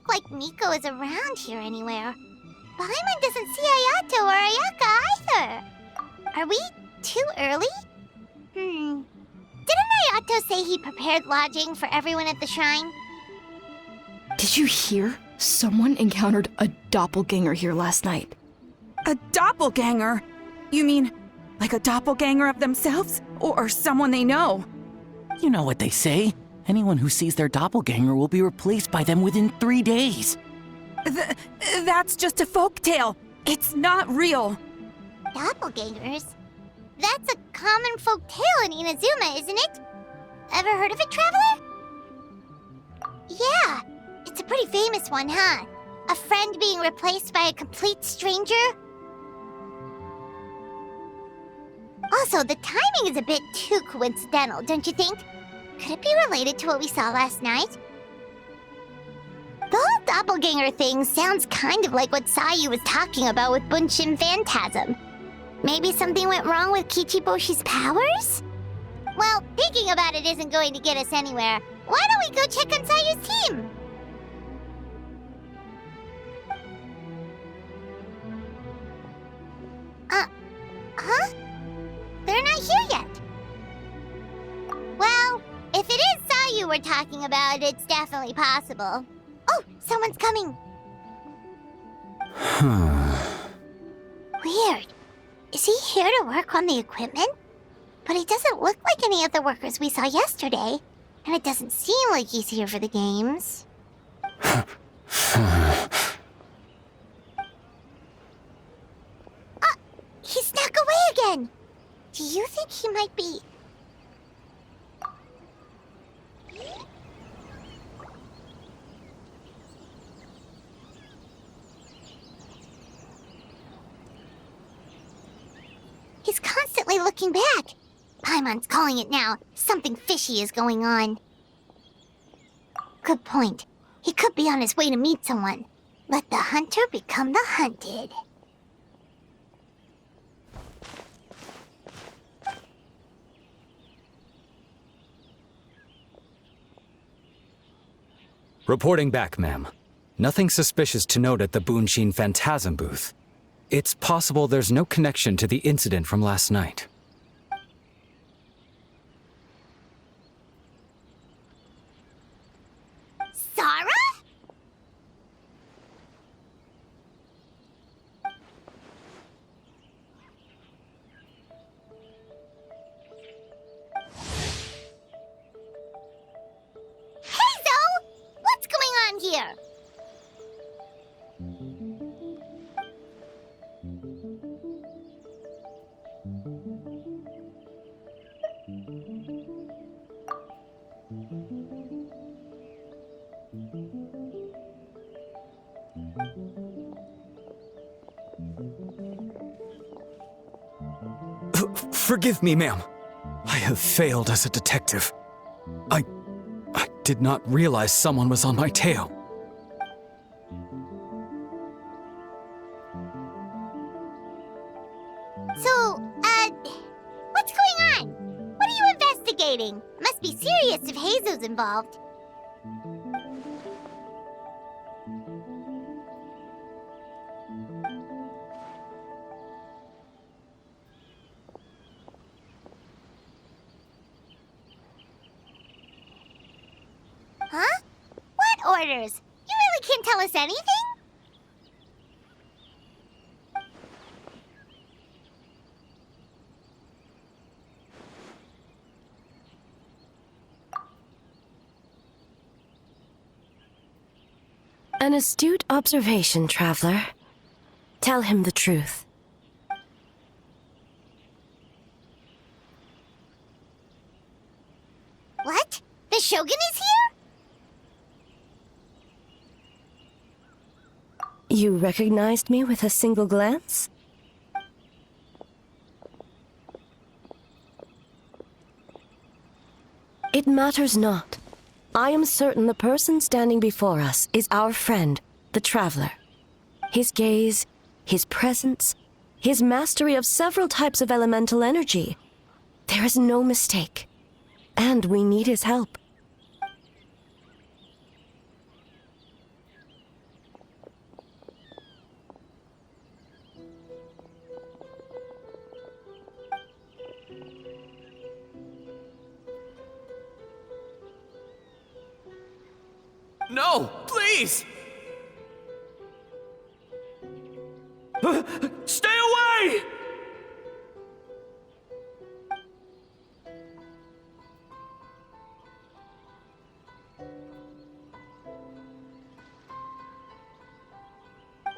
look like Miko is around here anywhere. Paimon doesn't see Ayato or Ayaka either. Are we too early? Didn't Ayato say he prepared lodging for everyone at the shrine? Did you hear? Someone encountered a doppelganger here last night. A doppelganger? You mean, like a doppelganger of themselves? Or someone they know? You know what they say. Anyone who sees their doppelganger will be replaced by them within 3 days. That's just a folktale. It's not real. Doppelgangers? That's a common folk tale in Inazuma, isn't it? Ever heard of it, Traveler? Yeah, it's a pretty famous one, huh? A friend being replaced by a complete stranger? Also, the timing is a bit too coincidental, don't you think? Could it be related to what we saw last night? The whole doppelganger thing sounds kind of like what Sayu was talking about with Bunshin Phantasm. Maybe something went wrong with Kichiboshi's powers? Well, thinking about it isn't going to get us anywhere. Why don't we go check on Sayu's team? Huh? They're not here yet. Well, if it is Sayu we're talking about, it's definitely possible. Oh, someone's coming. Weird. Is he here to work on the equipment? But he doesn't look like any of the workers we saw yesterday. And it doesn't seem like he's here for the games. He snuck away again! Do you think he might be... He's constantly looking back. Paimon's calling it now. Something fishy is going on. Good point. He could be on his way to meet someone. Let the hunter become the hunted. Reporting back, ma'am. Nothing suspicious to note at the Bunshin Phantasm booth. It's possible there's no connection to the incident from last night. Sarah? What's going on here? Forgive me, ma'am. I have failed as a detective. I did not realize someone was on my tail. So, what's going on? What are you investigating? Must be serious if Heizo's involved. Huh? What orders? You really can't tell us anything? An astute observation, Traveler. Tell him the truth. What? The Shogun is here? You recognized me with a single glance? It matters not. I am certain the person standing before us is our friend, the Traveler. His gaze, his presence, his mastery of several types of elemental energy. There is no mistake. And we need his help. No, please! Stay away!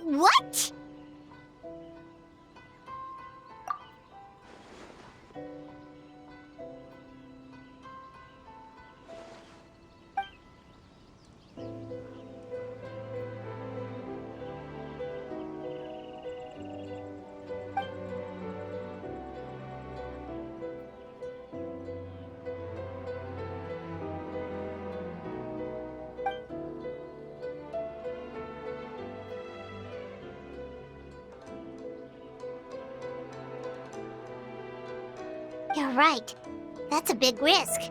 What? You're right. That's a big risk.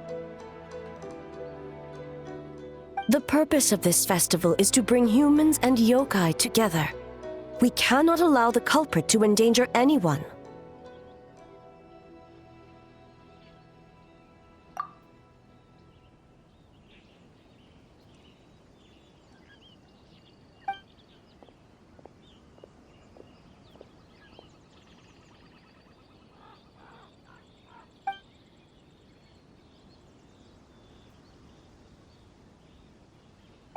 The purpose of this festival is to bring humans and yokai together. We cannot allow the culprit to endanger anyone.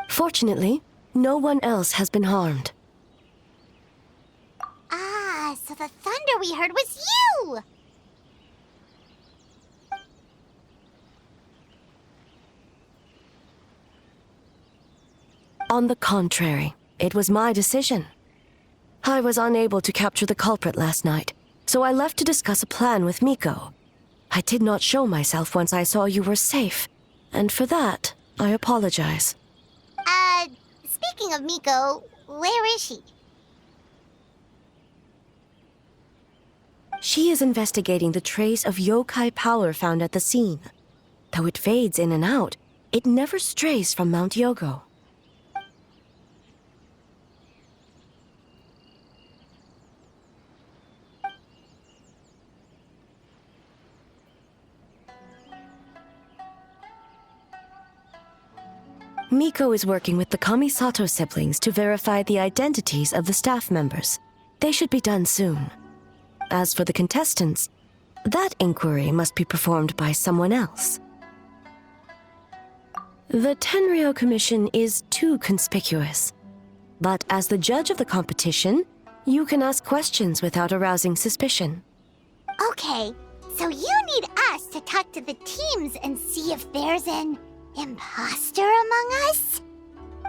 Fortunately, no one else has been harmed. Ah, so the thunder we heard was you! On the contrary, it was my decision. I was unable to capture the culprit last night, so I left to discuss a plan with Miko. I did not show myself once I saw you were safe, and for that, I apologize. Speaking of Miko, where is she? She is investigating the trace of yokai power found at the scene. Though it fades in and out, it never strays from Mount Yogo. Miko is working with the Kamisato siblings to verify the identities of the staff members. They should be done soon. As for the contestants, that inquiry must be performed by someone else. The Tenryo Commission is too conspicuous. But as the judge of the competition, you can ask questions without arousing suspicion. Okay, so you need us to talk to the teams and see if there's an imposter among us?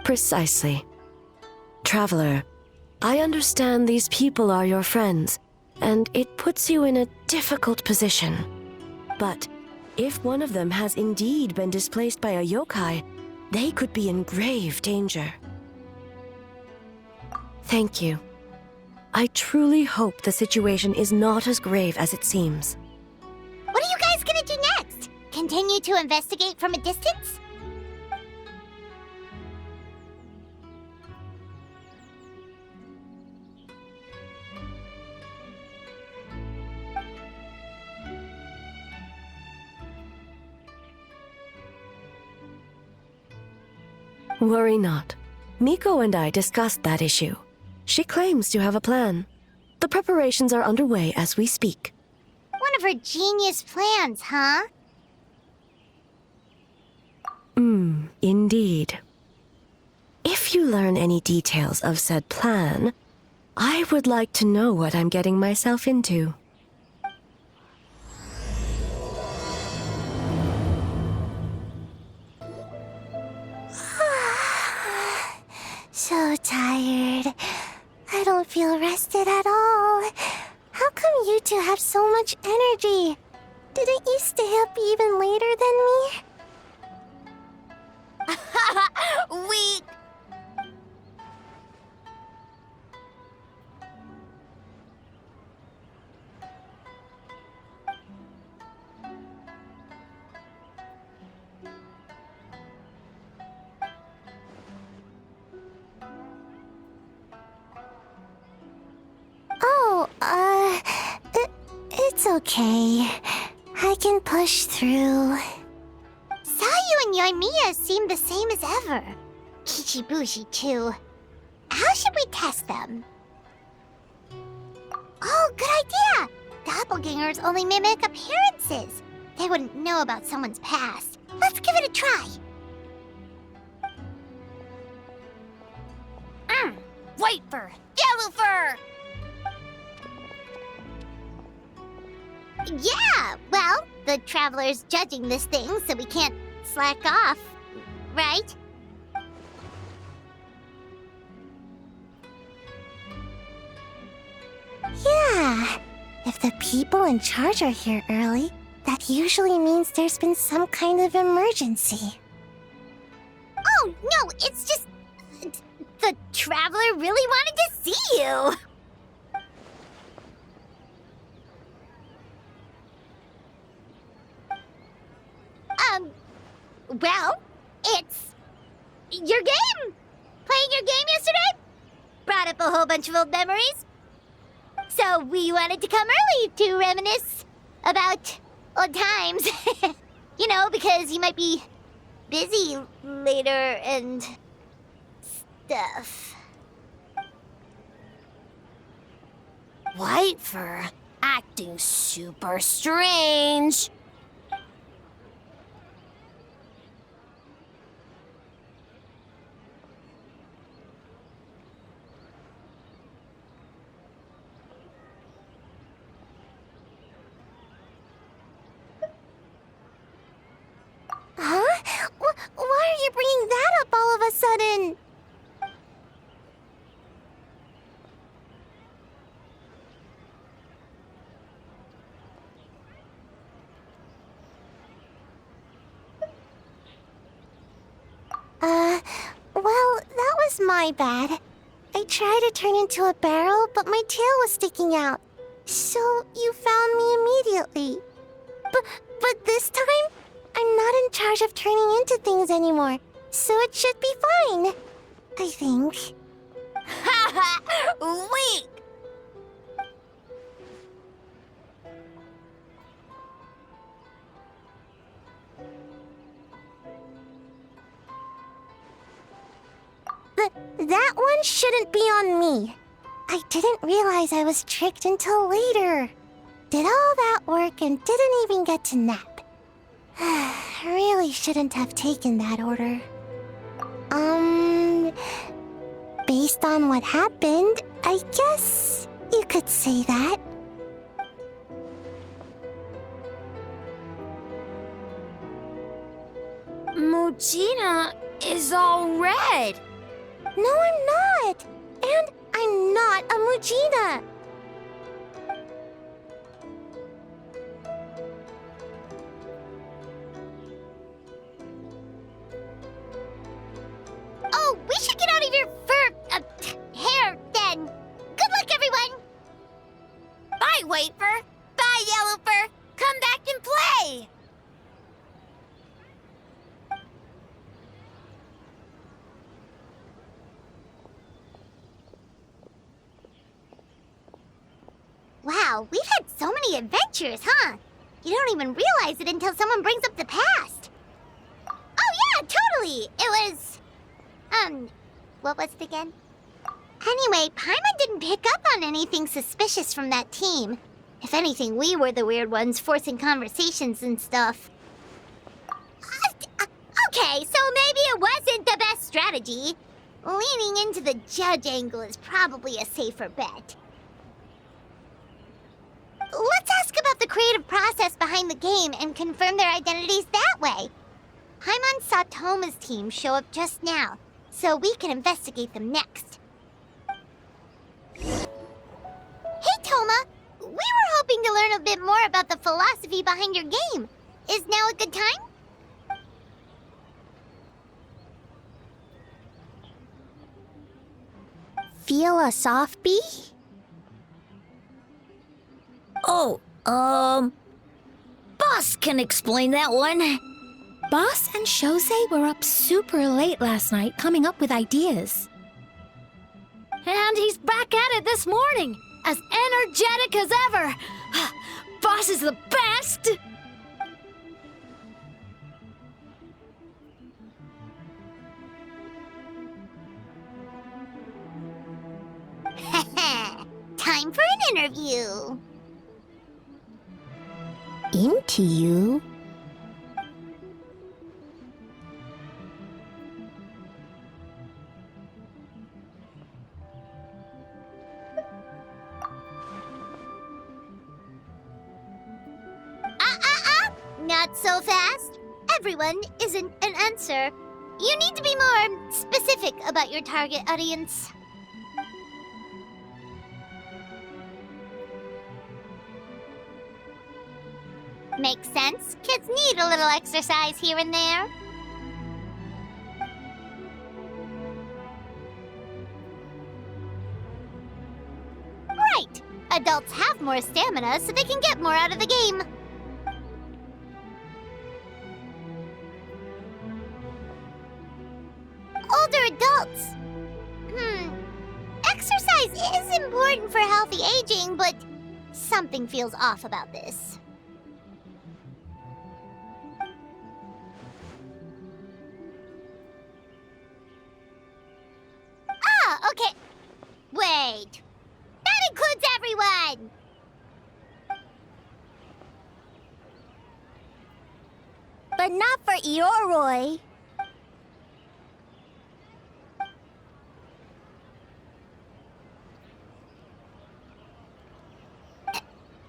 Precisely. Traveler, I understand these people are your friends, and it puts you in a difficult position. But if one of them has indeed been displaced by a yokai, they could be in grave danger. Thank you. I truly hope the situation is not as grave as it seems. What are you guys gonna do next? Continue to investigate from a distance? Worry not. Miko and I discussed that issue. She claims to have a plan. The preparations are underway as we speak. One of her genius plans, huh? Indeed. If you learn any details of said plan, I would like to know what I'm getting myself into. So tired. I don't feel rested at all. How come you two have so much energy? Didn't you stay up even later than me? We... It's okay. I can push through. Sayu and Yoimiya seem the same as ever. Kichibushi, too. How should we test them? Oh, good idea! Doppelgangers only mimic appearances. They wouldn't know about someone's past. Let's give it a try. White fur, yellow fur! Yeah, well, the Traveler's judging this thing, so we can't slack off, right? Yeah, if the people in charge are here early, that usually means there's been some kind of emergency. Oh, no, it's just... the Traveler really wanted to see you! Well, it's... your game! Playing your game yesterday? Brought up a whole bunch of old memories. So we wanted to come early to reminisce about old times. You know, because you might be busy later and stuff. White fur acting super strange. Huh? Why are you bringing that up all of a sudden? Well, that was my bad. I tried to turn into a barrel, but my tail was sticking out. So you found me immediately. But this time, I'm not in charge of turning into things anymore, so it should be fine. I think. Haha! Weak! That one shouldn't be on me. I didn't realize I was tricked until later. Did all that work and didn't even get to nap. Really shouldn't have taken that order. Based on what happened, I guess you could say that. Mujina is all red. No, I'm not. And I'm not a Mujina. Oh, we should get out of your hair then. Good luck, everyone. Bye, White Fur. Bye, Yellow Fur. Come back and play. Wow, we've had so many adventures, huh? You don't even realize it until someone brings up the past. Oh yeah, totally! It was... what was it again? Anyway, Paimon didn't pick up on anything suspicious from that team. If anything, we were the weird ones forcing conversations and stuff. Okay, so maybe it wasn't the best strategy. Leaning into the judge angle is probably a safer bet. Let's ask about the creative process behind the game and confirm their identities that way. Paimon saw Toma's team show up just now, so we can investigate them next. Hey, Toma! We were hoping to learn a bit more about the philosophy behind your game. Is now a good time? Philosophy? Oh, Boss can explain that one. Boss and Shosei were up super late last night coming up with ideas. And he's back at it this morning, as energetic as ever. Boss is the best! time for an interview. Into you? Not so fast. Everyone isn't an answer. You need to be more specific about your target audience. Makes sense. Kids need a little exercise here and there. Right. Adults have more stamina, so they can get more out of the game. Older adults. Exercise is important for healthy aging, but something feels off about this. Ah, okay. Wait. That includes everyone! But not for Eoroi.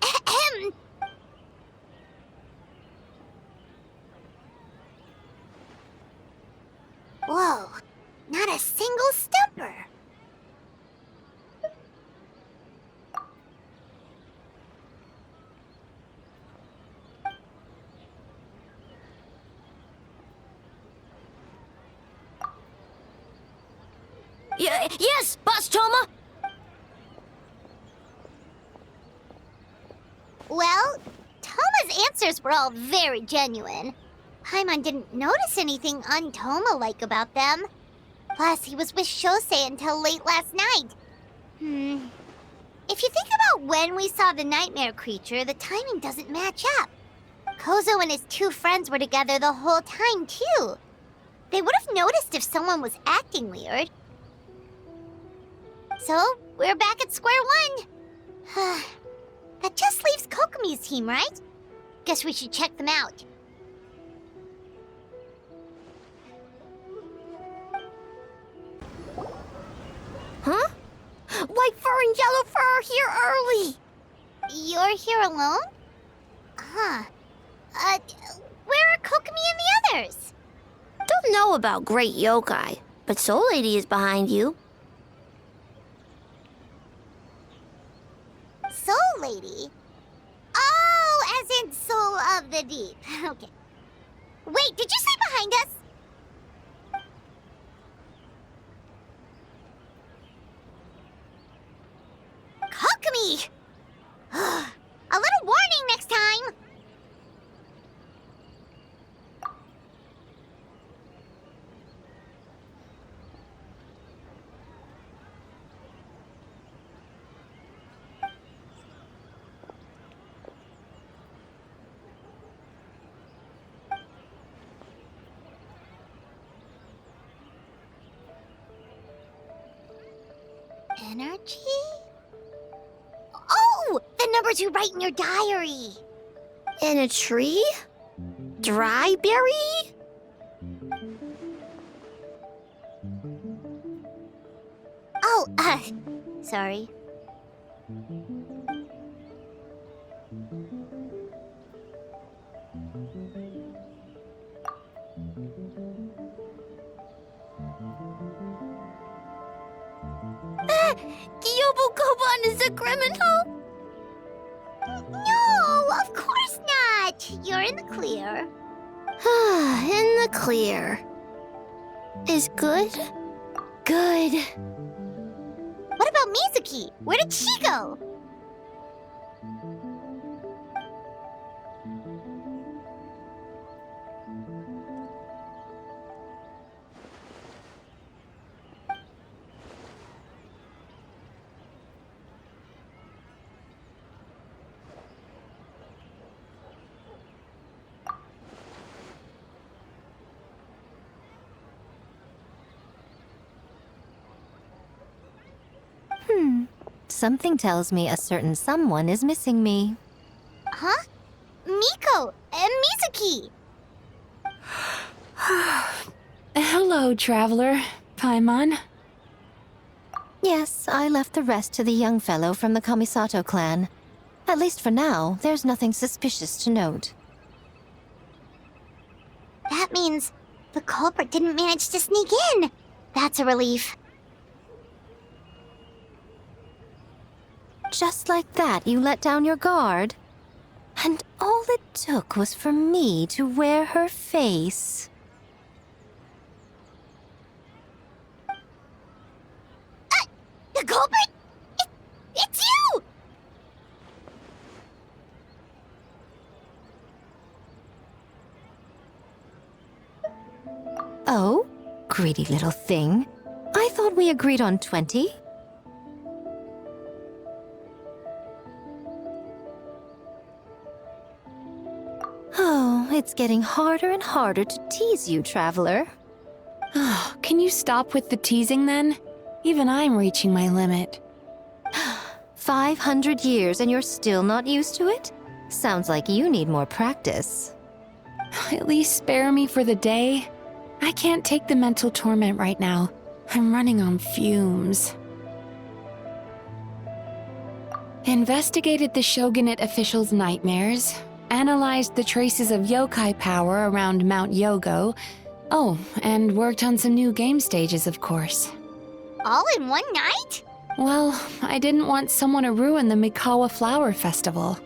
Ahem. Whoa, not a single stumper. Yes, Boss Toma! Well, Toma's answers were all very genuine. Paimon didn't notice anything un-Toma-like about them. Plus, he was with Shosei until late last night. If you think about when we saw the nightmare creature, the timing doesn't match up. Kozo and his two friends were together the whole time, too. They would have noticed if someone was acting weird. So, we're back at square one. That just leaves Kokomi's team, right? Guess we should check them out. Huh? White fur and yellow fur are here early. You're here alone? Huh. Where are Kokomi and the others? Don't know about Great Yokai, but Soul Lady is behind you. Soul Lady? Oh, as in Soul of the Deep. Okay. Wait, did you say behind us? Kokomi! A little warning next time! Energy? Oh! The numbers you write in your diary! In a tree? Dry berry? Oh, sorry. Yobukoban is a criminal? No, of course not! You're in the clear. In the clear. Is good? Good. What about Mizuki? Where did she go? something tells me a certain someone is missing me. Huh? Miko and Mizuki! Hello, traveler. Paimon. Yes, I left the rest to the young fellow from the Kamisato clan. At least for now, there's nothing suspicious to note. That means the culprit didn't manage to sneak in. That's a relief. Just like that, you let down your guard? And all it took was for me to wear her face. The culprit? It's you! Oh? Greedy little thing. I thought we agreed on 20. Oh, it's getting harder and harder to tease you, traveler. Oh, can you stop with the teasing then? Even I'm reaching my limit. 500 years and you're still not used to it? Sounds like you need more practice. At least spare me for the day. I can't take the mental torment right now. I'm running on fumes. Investigated the shogunate officials' nightmares, analyzed the traces of yokai power around Mount Yogo. Oh, and worked on some new game stages, of course. All in one night? Well, I didn't want someone to ruin the Mikawa Flower Festival.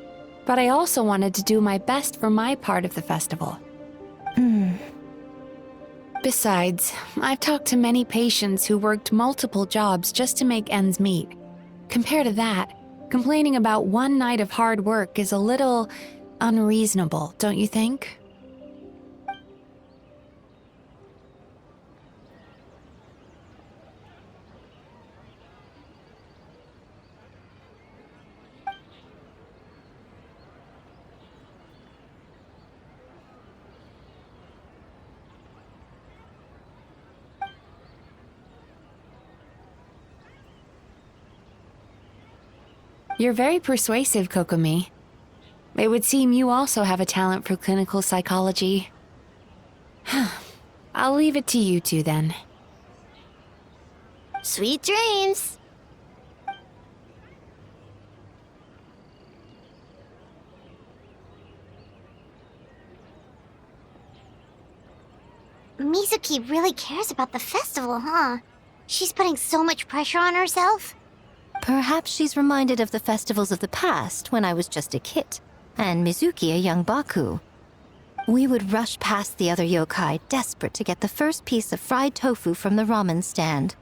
But I also wanted to do my best for my part of the festival. Besides, I've talked to many patients who worked multiple jobs just to make ends meet. Compared to that, complaining about one night of hard work is a little unreasonable, don't you think? You're very persuasive, Kokomi. It would seem you also have a talent for clinical psychology. I'll leave it to you two then. Sweet dreams! Mizuki really cares about the festival, huh? She's putting so much pressure on herself. Perhaps she's reminded of the festivals of the past when I was just a kid, and Mizuki a young Baku. We would rush past the other yokai, desperate to get the first piece of fried tofu from the ramen stand.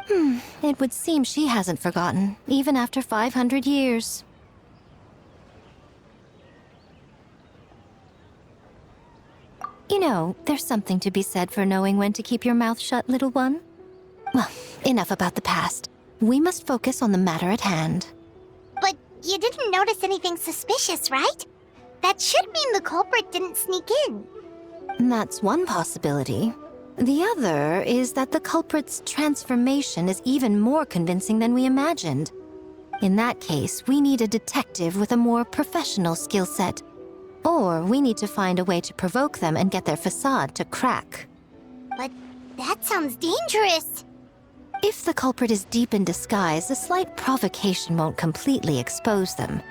It would seem she hasn't forgotten, even after 500 years. You know, there's something to be said for knowing when to keep your mouth shut, little one. Well, enough about the past. We must focus on the matter at hand. But you didn't notice anything suspicious, right? That should mean the culprit didn't sneak in. That's one possibility. The other is that the culprit's transformation is even more convincing than we imagined. In that case, we need a detective with a more professional skill set. Or we need to find a way to provoke them and get their facade to crack. But that sounds dangerous. If the culprit is deep in disguise, a slight provocation won't completely expose them.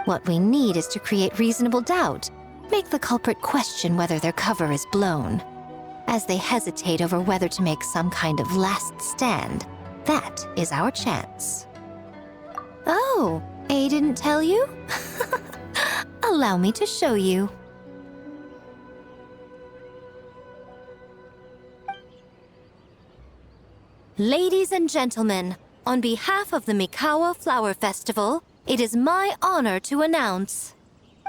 What we need is to create reasonable doubt, make the culprit question whether their cover is blown. As they hesitate over whether to make some kind of last stand, that is our chance. Oh, A didn't tell you? Allow me to show you. Ladies and gentlemen, on behalf of the Mikawa Flower Festival, it is my honor to announce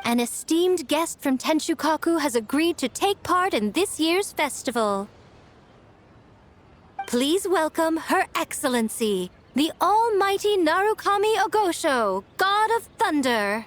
an esteemed guest from Tenshukaku has agreed to take part in this year's festival. Please welcome Her Excellency, the Almighty Narukami Ogosho, God of Thunder.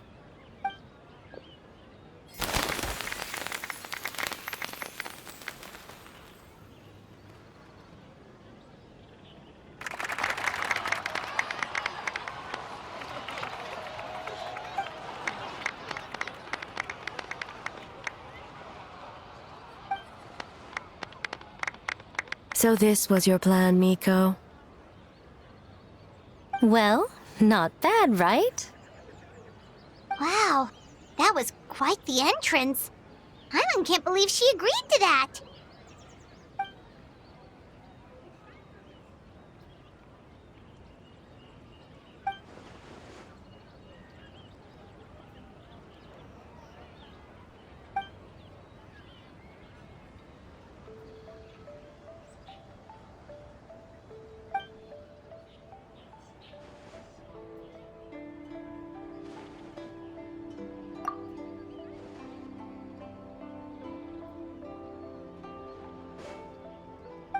So this was your plan, Miko? Well, not bad, right? Wow, that was quite the entrance. Paimon can't believe she agreed to that.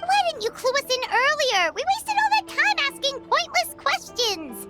Why didn't you clue us in earlier? We wasted all that time asking pointless questions.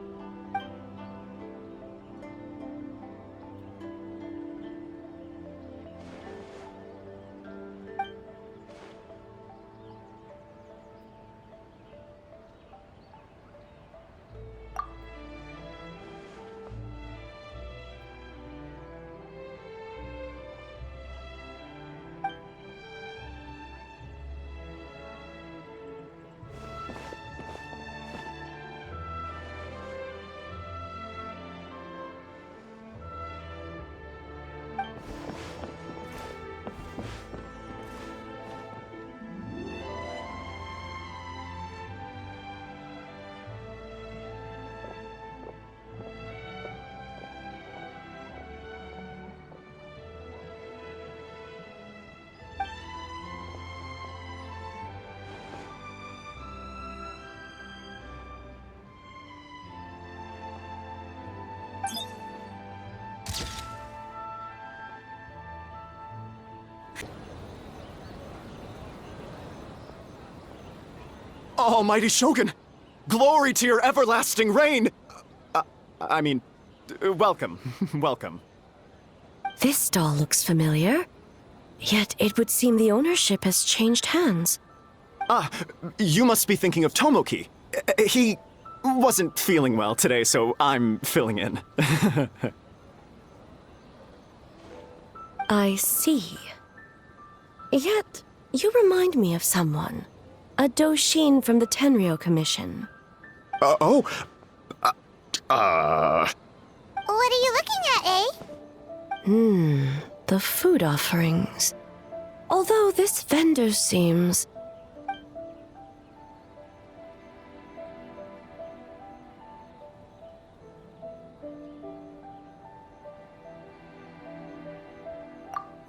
Almighty Shogun! Glory to your everlasting reign! Welcome. Welcome. This stall looks familiar. Yet it would seem the ownership has changed hands. You must be thinking of Tomoki. He wasn't feeling well today, so I'm filling in. I see. Yet, you remind me of someone. A Doshin from the Tenryo Commission. What What are you looking at, eh? The food offerings. Although this vendor seems...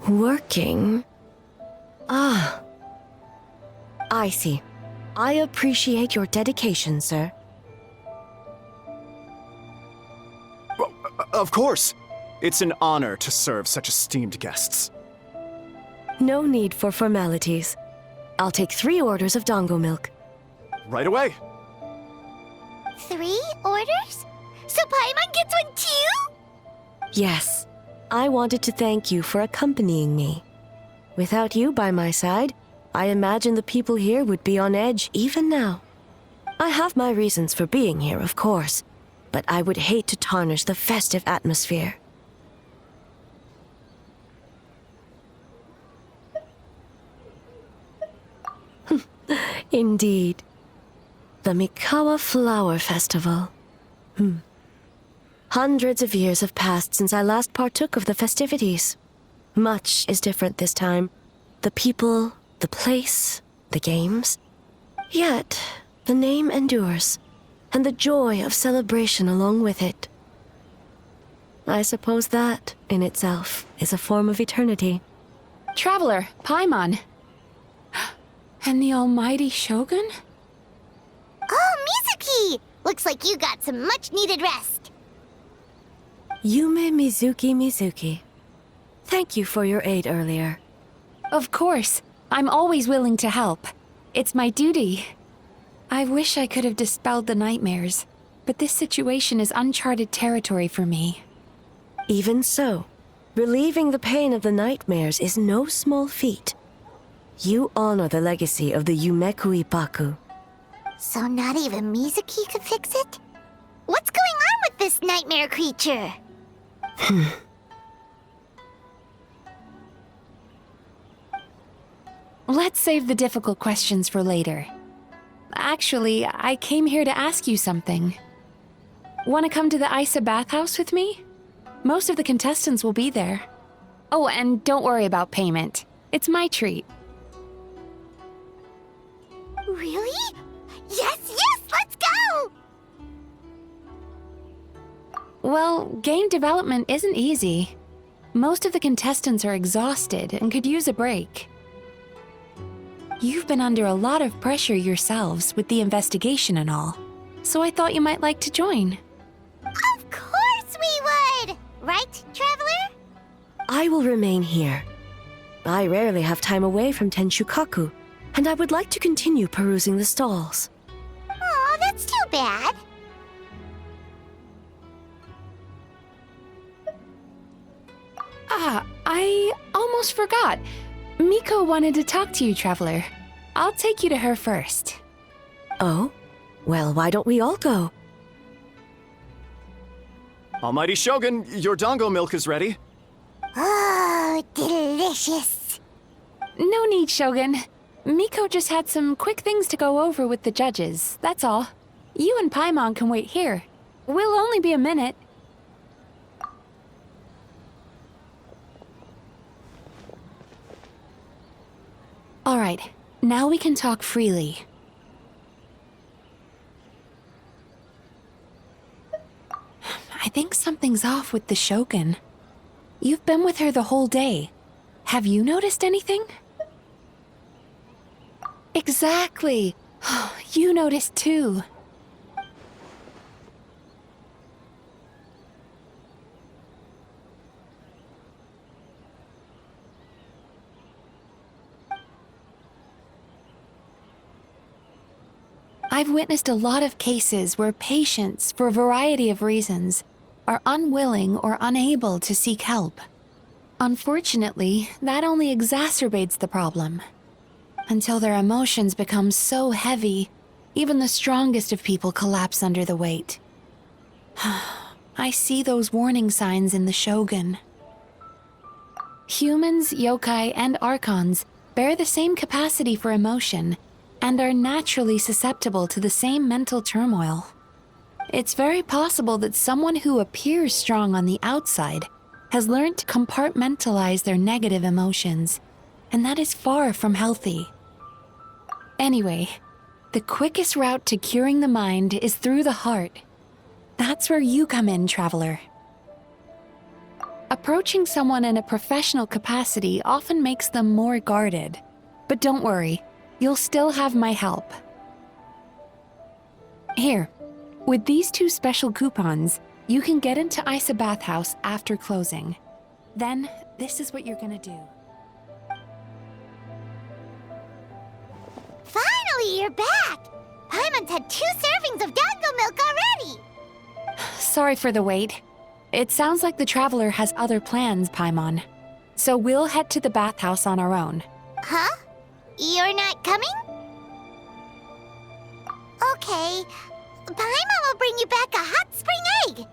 working? I see. I appreciate your dedication, sir. Of course. It's an honor to serve such esteemed guests. No need for formalities. I'll take 3 orders of dongo milk. Right away. 3 orders? So Paimon gets one too? Yes. I wanted to thank you for accompanying me. Without you by my side, I imagine the people here would be on edge even now. I have my reasons for being here, of course, but I would hate to tarnish the festive atmosphere. Indeed. The Mikawa Flower Festival. Hundreds of years have passed since I last partook of the festivities. Much is different this time. The people, the place, the games. Yet, the name endures, and the joy of celebration along with it. I suppose that, in itself, is a form of eternity. Traveler, Paimon. And the almighty Shogun? Oh, Mizuki! Looks like you got some much-needed rest. Yume Mizuki. Thank you for your aid earlier. Of course. I'm always willing to help. It's my duty. I wish I could have dispelled the nightmares, but this situation is uncharted territory for me. Even so, relieving the pain of the nightmares is no small feat. You honor the legacy of the Yumekui Baku. So not even Mizuki could fix it? What's going on with this nightmare creature? Let's save the difficult questions for later. Actually, I came here to ask you something. Want to come to the Isa bathhouse with me? Most of the contestants will be there. Oh, and don't worry about payment. It's my treat. Really? Yes, yes, let's go! Well, game development isn't easy. Most of the contestants are exhausted and could use a break. You've been under a lot of pressure yourselves with the investigation and all, so I thought you might like to join. Of course we would! Right, Traveler? I will remain here. I rarely have time away from Tenshukaku, and I would like to continue perusing the stalls. Oh, that's too bad. Ah, I almost forgot. Miko wanted to talk to you, Traveler. I'll take you to her first. Oh? Well, why don't we all go? Almighty Shogun, your dango milk is ready. Oh, delicious. No need, Shogun. Miko just had some quick things to go over with the judges, that's all. You and Paimon can wait here. We'll only be a minute. All right, now we can talk freely. I think something's off with the Shogun. You've been with her the whole day. Have you noticed anything? Exactly. You noticed too. I've witnessed a lot of cases where patients, for a variety of reasons, are unwilling or unable to seek help. Unfortunately, that only exacerbates the problem. Until their emotions become so heavy, even the strongest of people collapse under the weight. I see those warning signs in the Shogun. Humans, yokai, and archons bear the same capacity for emotion and are naturally susceptible to the same mental turmoil. It's very possible that someone who appears strong on the outside has learned to compartmentalize their negative emotions, and that is far from healthy. Anyway, the quickest route to curing the mind is through the heart. That's where you come in, Traveler. Approaching someone in a professional capacity often makes them more guarded. But don't worry, you'll still have my help. Here, with these 2 special coupons, you can get into Isa Bathhouse after closing. Then, this is what you're gonna do. Finally, you're back! Paimon's had 2 servings of dango milk already! Sorry for the wait. It sounds like the Traveler has other plans, Paimon. So we'll head to the bathhouse on our own. Huh? You're not coming? Okay. Paimon will bring you back a hot spring egg!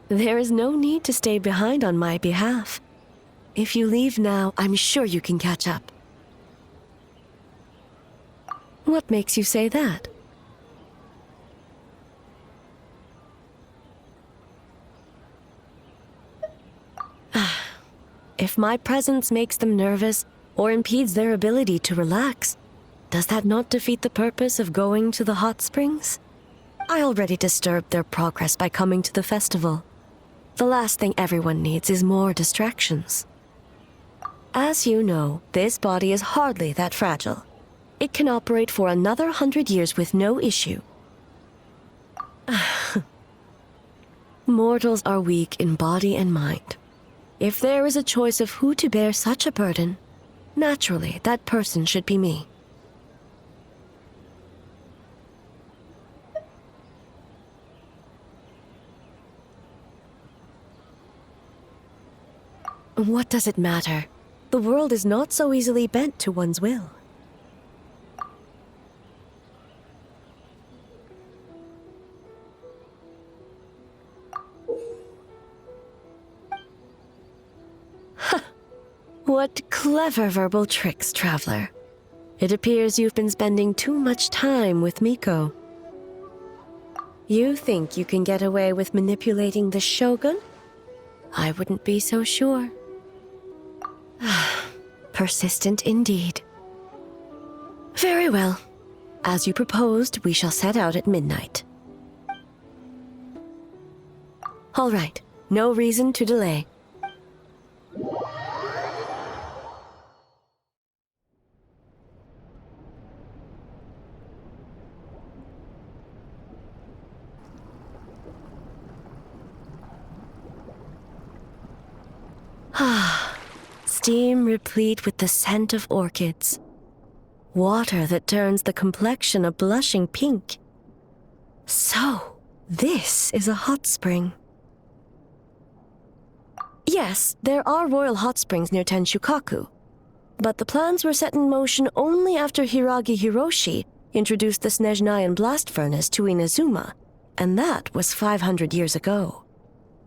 There is no need to stay behind on my behalf. If you leave now, I'm sure you can catch up. What makes you say that? If my presence makes them nervous or impedes their ability to relax, does that not defeat the purpose of going to the hot springs? I already disturbed their progress by coming to the festival. The last thing everyone needs is more distractions. As you know, this body is hardly that fragile. It can operate for another 100 years with no issue. Mortals are weak in body and mind. If there is a choice of who to bear such a burden, naturally that person should be me. What does it matter? The world is not so easily bent to one's will. What clever verbal tricks, Traveler. It appears you've been spending too much time with Miko. You think you can get away with manipulating the Shogun? I wouldn't be so sure. Persistent indeed. Very well. As you proposed, we shall set out at midnight. All right, no reason to delay. Steam replete with the scent of orchids. Water that turns the complexion a blushing pink. So, this is a hot spring. Yes, there are royal hot springs near Tenshukaku, but the plans were set in motion only after Hiragi Hiroshi introduced the Snezhnayan blast furnace to Inazuma, and that was 500 years ago.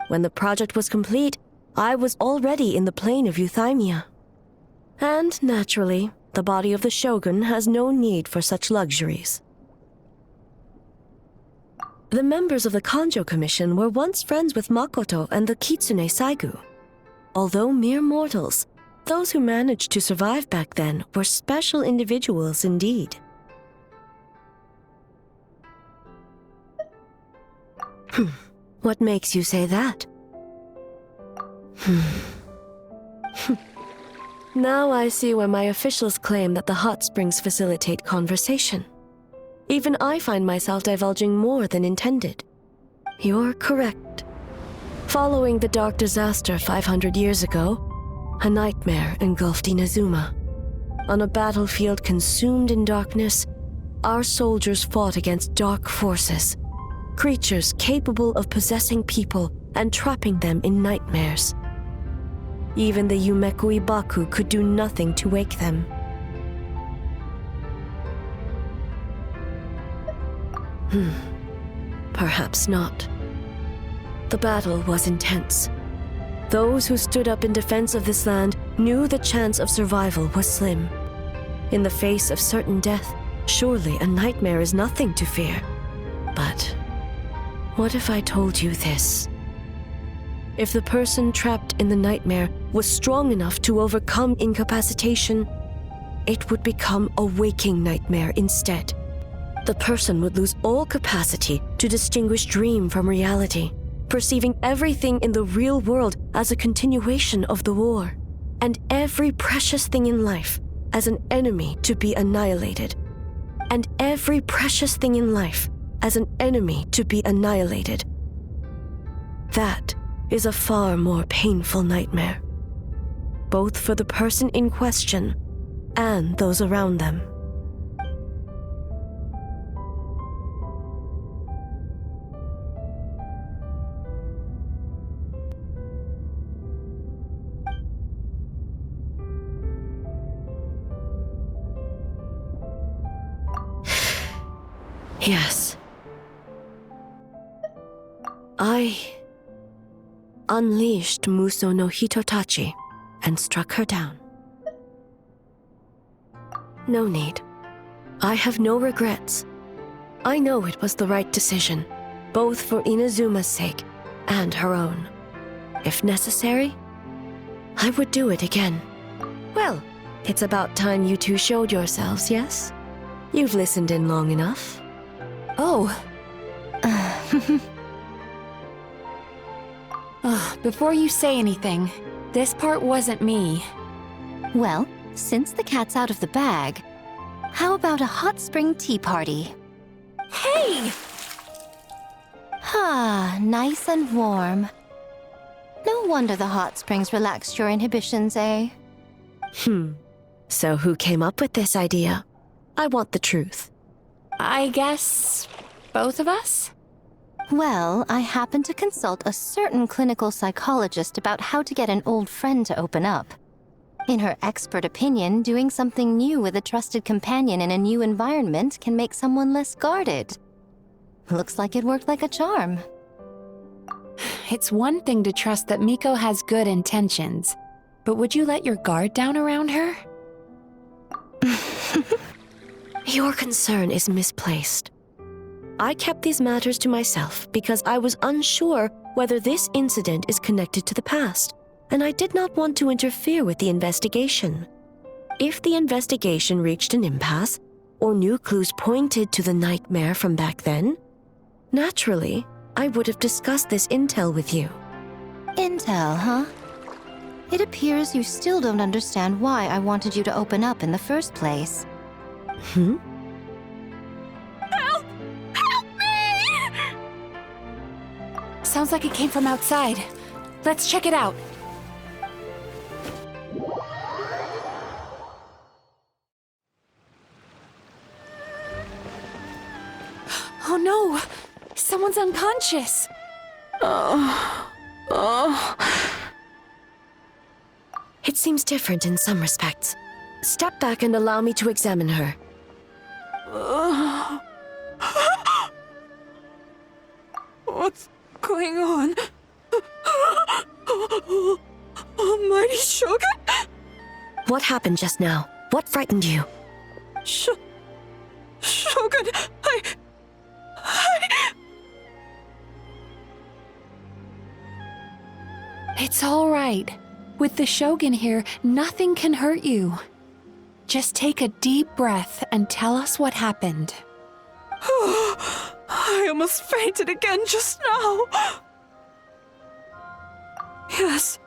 When the project was complete, I was already in the plain of Euthymia. And, naturally, the body of the Shogun has no need for such luxuries. The members of the Kanjo Commission were once friends with Makoto and the Kitsune Saigu. Although mere mortals, those who managed to survive back then were special individuals indeed. What makes you say that? Now I see why my officials claim that the hot springs facilitate conversation. Even I find myself divulging more than intended. You're correct. Following the dark disaster 500 years ago, a nightmare engulfed Inazuma. On a battlefield consumed in darkness, our soldiers fought against dark forces, creatures capable of possessing people and trapping them in nightmares. Even the Yumeku Ibaku could do nothing to wake them. Perhaps not. The battle was intense. Those who stood up in defense of this land knew the chance of survival was slim. In the face of certain death, surely a nightmare is nothing to fear. But what if I told you this? If the person trapped in the nightmare was strong enough to overcome incapacitation, it would become a waking nightmare instead. The person would lose all capacity to distinguish dream from reality, perceiving everything in the real world as a continuation of the war, and every precious thing in life as an enemy to be annihilated, and every precious thing in life as an enemy to be annihilated. That is a far more painful nightmare, both for the person in question and those around them. Yes. I unleashed Muso no Hitotachi and struck her down. No need. I have no regrets. I know it was the right decision, both for Inazuma's sake and her own. If necessary, I would do it again. Well, it's about time you two showed yourselves, yes? You've listened in long enough. Oh. Before you say anything, this part wasn't me. Well, since the cat's out of the bag, how about a hot spring tea party? Hey! Ah, nice and warm. No wonder the hot springs relaxed your inhibitions, eh? So who came up with this idea? I want the truth. I guess both of us? Well, I happened to consult a certain clinical psychologist about how to get an old friend to open up. In her expert opinion, doing something new with a trusted companion in a new environment can make someone less guarded. Looks like it worked like a charm. It's one thing to trust that Miko has good intentions, but would you let your guard down around her? Your concern is misplaced. I kept these matters to myself because I was unsure whether this incident is connected to the past, and I did not want to interfere with the investigation. If the investigation reached an impasse, or new clues pointed to the nightmare from back then, naturally, I would have discussed this intel with you. Intel, huh? It appears you still don't understand why I wanted you to open up in the first place. Hmm? Help! Help me! Sounds like it came from outside. Let's check it out. Oh no! Someone's unconscious! It seems different in some respects. Step back and allow me to examine her. What's going on? Almighty Shogun? What happened just now? What frightened you? Shogun, It's all right. With the Shogun here, nothing can hurt you. Just take a deep breath and tell us what happened. I almost fainted again just now. Yes,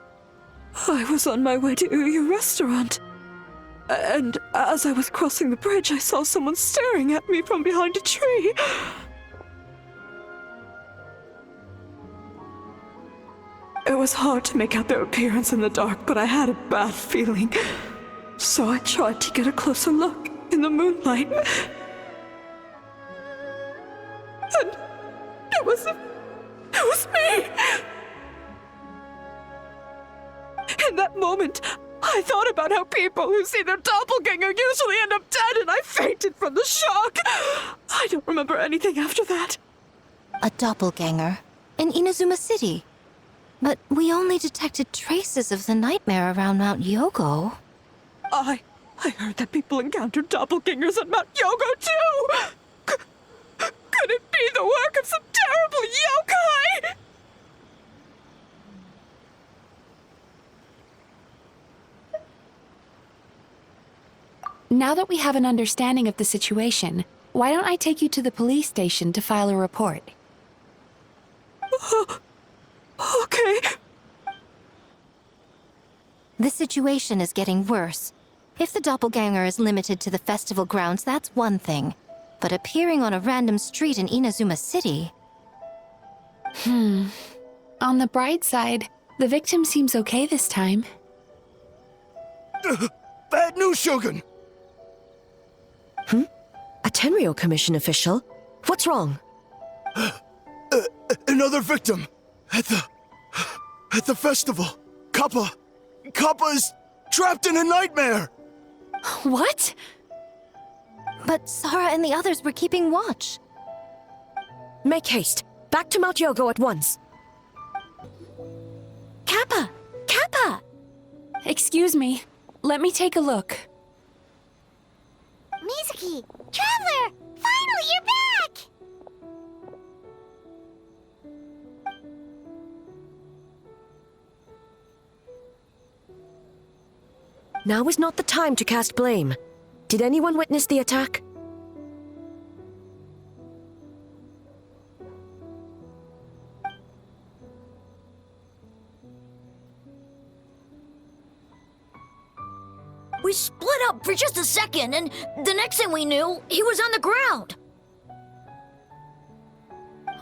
I was on my way to your restaurant. And as I was crossing the bridge, I saw someone staring at me from behind a tree. It was hard to make out their appearance in the dark, but I had a bad feeling. So I tried to get a closer look in the moonlight. And it was me! In that moment, I thought about how people who see their doppelganger usually end up dead, and I fainted from the shock. I don't remember anything after that. A doppelganger? In Inazuma City? But we only detected traces of the nightmare around Mount Yogo. I heard that people encountered doppelgangers at Mount Yogo too! Could it be the work of some terrible yokai? Now that we have an understanding of the situation, why don't I take you to the police station to file a report? Okay. The situation is getting worse. If the doppelganger is limited to the festival grounds, that's one thing. But appearing on a random street in Inazuma City... On the bright side, the victim seems okay this time. Bad news, Shogun! A Tenryo Commission official? What's wrong? Another victim! At the festival! Kappa is trapped in a nightmare! What? But Sara and the others were keeping watch. Make haste. Back to Mount Yogo at once. Kappa! Kappa! Excuse me. Let me take a look. Mizuki! Traveler! Finally, you're back! Now is not the time to cast blame. Did anyone witness the attack? We split up for just a second, and the next thing we knew, he was on the ground.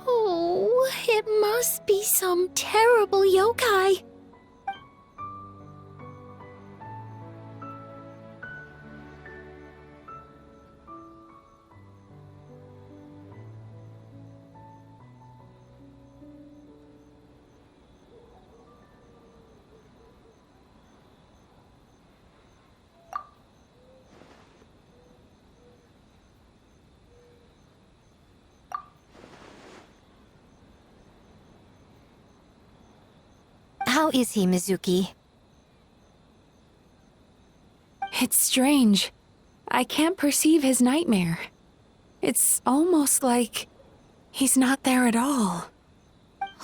Oh, it must be some terrible yokai. How is he, Mizuki? It's strange. I can't perceive his nightmare. It's almost like he's not there at all.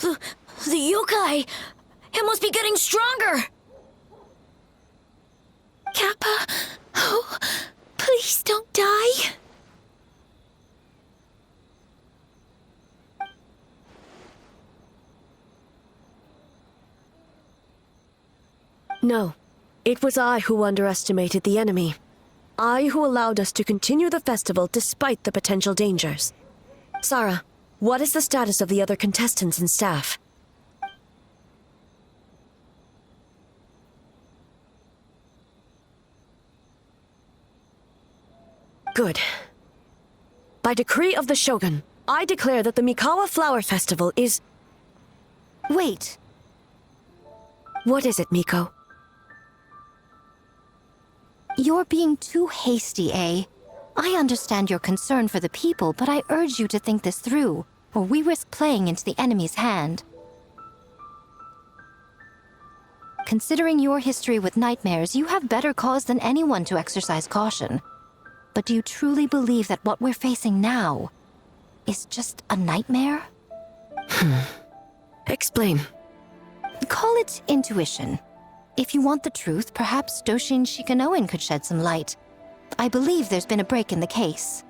The yokai! It must be getting stronger! Kappa, oh, please don't die. No, it was I who underestimated the enemy. I who allowed us to continue the festival despite the potential dangers. Sarah, what is the status of the other contestants and staff? Good. By decree of the Shogun, I declare that the Mikawa Flower Festival is... Wait. What is it, Miko? You're being too hasty, eh? I understand your concern for the people, but I urge you to think this through, or we risk playing into the enemy's hand. Considering your history with nightmares, you have better cause than anyone to exercise caution. But do you truly believe that what we're facing now is just a nightmare? Explain. Call it intuition. If you want the truth, perhaps Doshin Shikanoin could shed some light. I believe there's been a break in the case.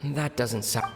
That doesn't sound...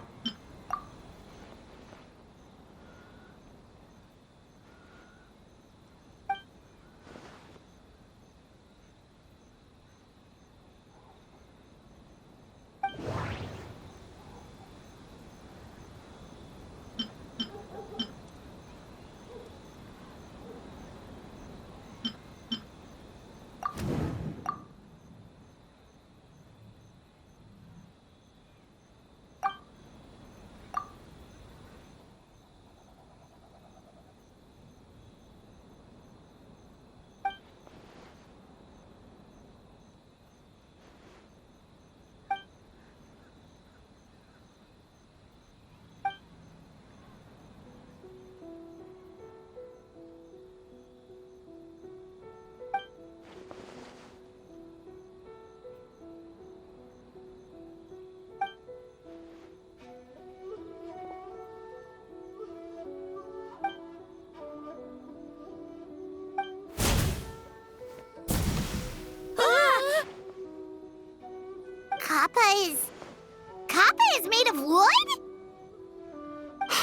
Kappa is made of wood?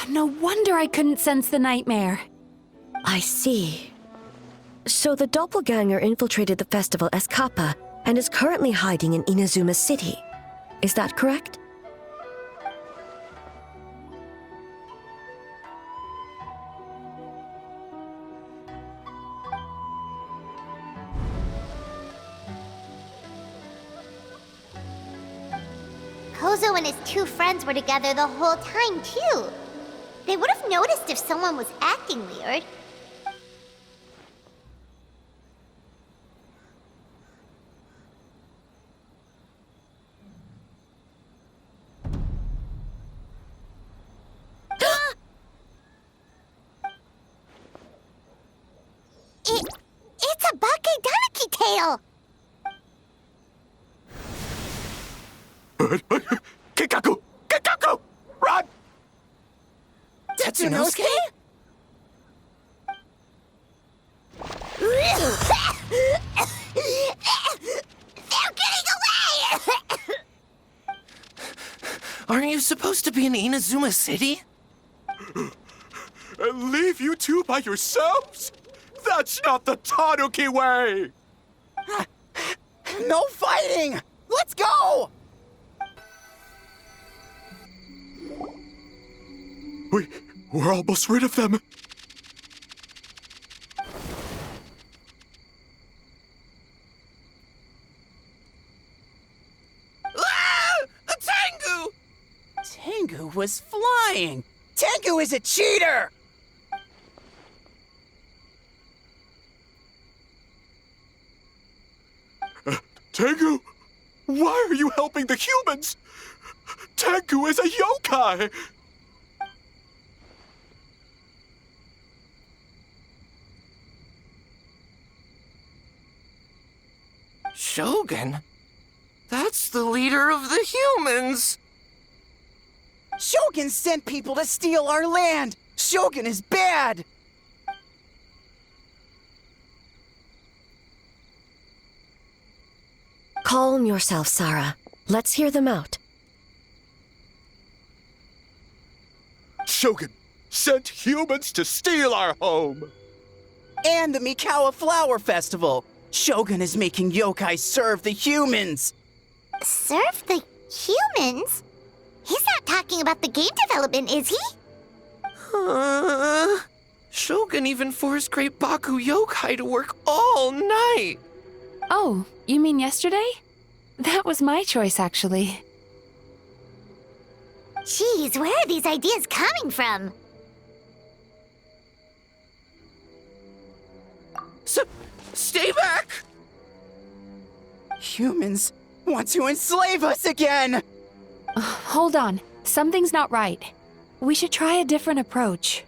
No wonder I couldn't sense the nightmare. I see. So the doppelganger infiltrated the festival as Kappa and is currently hiding in Inazuma City. Is that correct? Kozo and his two friends were together the whole time, too. They would have noticed if someone was acting weird. It's a Bakedanaki tail! Kikaku! Kikaku! Run! Tetsunosuke? Aren't you supposed to be in Inazuma City? And leave you two by yourselves? That's not the Tanuki way! No fighting! Let's go! We're almost rid of them. Tengu! Tengu was flying! Tengu is a cheater! Tengu, why are you helping the humans? Tengu is a yokai! Shogun? That's the leader of the humans! Shogun sent people to steal our land! Shogun is bad! Calm yourself, Sarah. Let's hear them out. Shogun sent humans to steal our home! And the Mikawa Flower Festival! Shogun is making yokai serve the humans! Serve the humans? He's not talking about the game development, is he? Shogun even forced Great Baku Yokai to work all night! Oh, you mean yesterday? That was my choice, actually. Jeez, where are these ideas coming from? Stay back! Humans want to enslave us again! Hold on. Something's not right. We should try a different approach.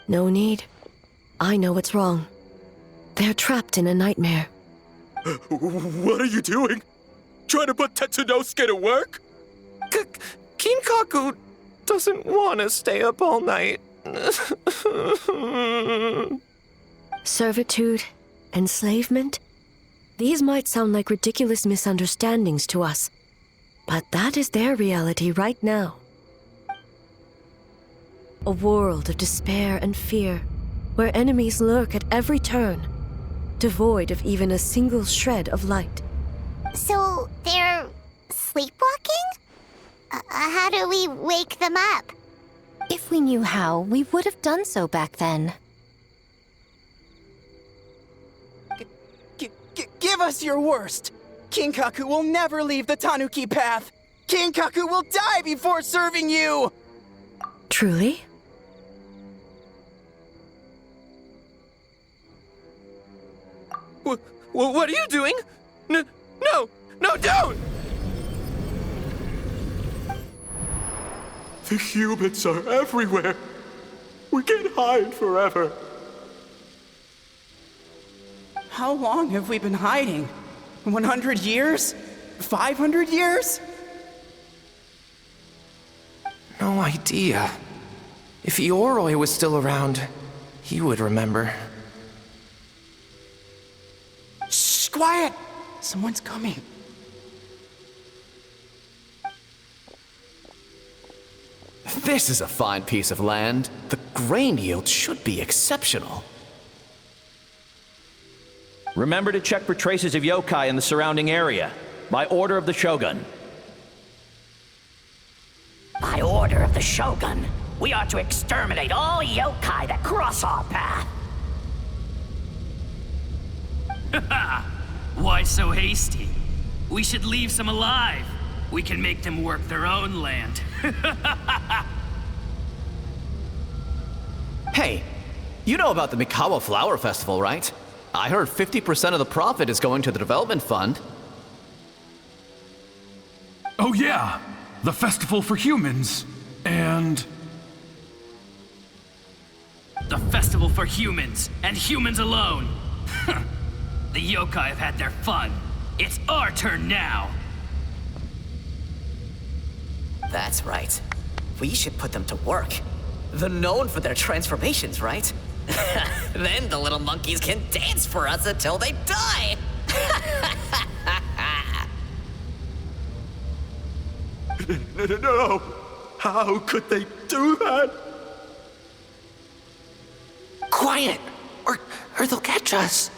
No need. I know what's wrong. They're trapped in a nightmare. What are you doing? Trying to put Tetsunosuke to work? Kinkaku doesn't want to stay up all night. Servitude, enslavement? These might sound like ridiculous misunderstandings to us, but that is their reality right now. A world of despair and fear, where enemies lurk at every turn, devoid of even a single shred of light. So, they're sleepwalking? How do we wake them up? If we knew how, we would have done so back then. Give us your worst! Kinkaku will never leave the Tanuki path! Kinkaku will die before serving you! Truly? What are you doing? No, don't! The humans are everywhere. We can't hide forever. How long have we been hiding? 100 years? 500 years? No idea. If Ioroi was still around, he would remember. Shh, quiet! Someone's coming. This is a fine piece of land. The grain yield should be exceptional. Remember to check for traces of yokai in the surrounding area. By order of the Shogun. By order of the Shogun, we are to exterminate all yokai that cross our path. Why so hasty? We should leave some alive. We can make them work their own land. Hey, you know about the Mikawa Flower Festival, right? I heard 50% of the profit is going to the development fund. Oh yeah, the festival for humans. And... The festival for humans, and humans alone. The yokai have had their fun. It's our turn now. That's right. We should put them to work. They're known for their transformations, right? Then the little monkeys can dance for us until they die! No! How could they do that? Quiet! Or they'll catch us.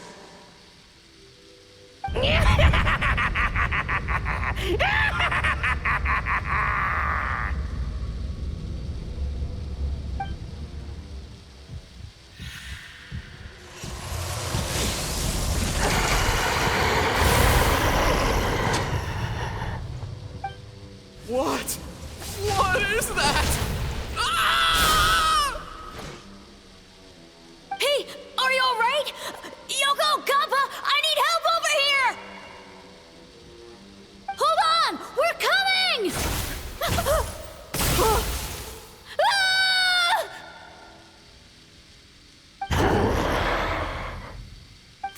What? What is that? Ah! Hey, are you alright? Yoko, Kappa, I need help over here! Hold on! We're coming!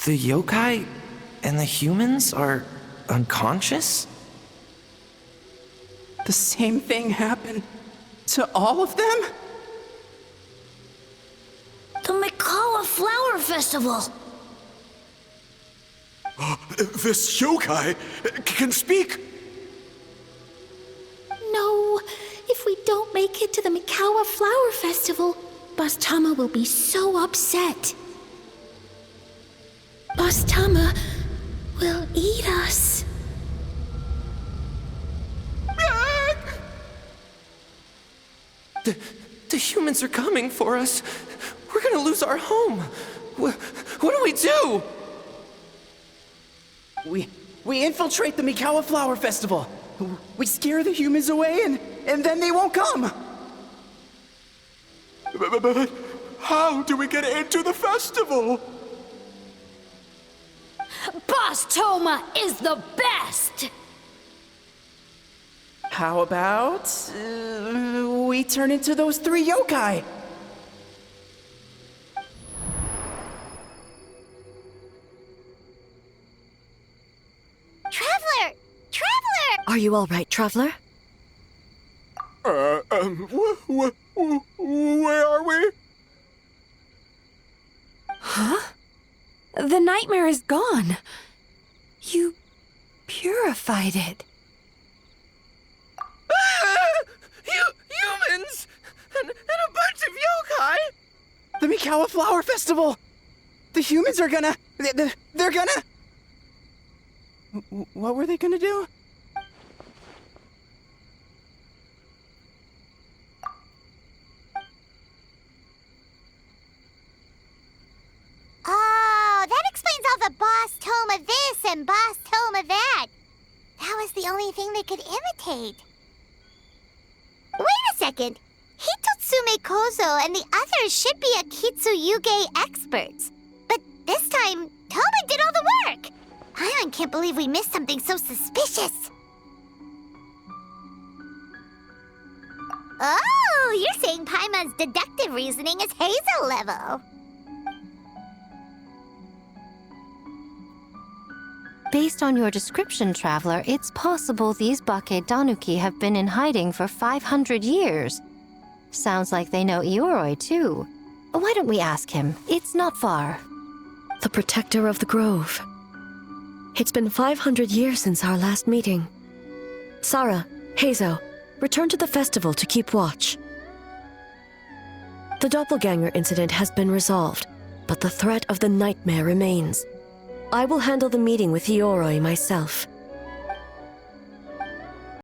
The yokai and the humans are unconscious? The same thing happened to all of them? The Mikawa Flower Festival! This yokai can speak! No, if we don't make it to the Mikawa Flower Festival, Boss Tama will be so upset. Boss Tama will eat us. The humans are coming for us. We're gonna lose our home. What do we do? We infiltrate the Mikawa Flower Festival. We scare the humans away and then they won't come. But how do we get into the festival? Boss Toma is the best! How about we turn into those 3 yokai? Traveler! Traveler! Are you all right, Traveler? Where are we? Huh? The nightmare is gone. You purified it. Humans! And a bunch of yokai! The Mikawa Flower Festival! The humans are gonna... They're gonna... What were they gonna do? Oh, that explains all the Boss Toma this and Boss Toma that. That was the only thing they could imitate. Wait a second. Hitotsume Kozo and the others should be Akitsuyuge experts. But this time, Toma did all the work. Paimon can't believe we missed something so suspicious. Oh, you're saying Paimon's deductive reasoning is Hazel level. Based on your description, Traveler, it's possible these Bake Danuki have been in hiding for 500 years. Sounds like they know Ioroi, too. Why don't we ask him? It's not far. The protector of the grove. It's been 500 years since our last meeting. Sarah, Heizo, return to the festival to keep watch. The doppelganger incident has been resolved, but the threat of the nightmare remains. I will handle the meeting with Ioroi myself.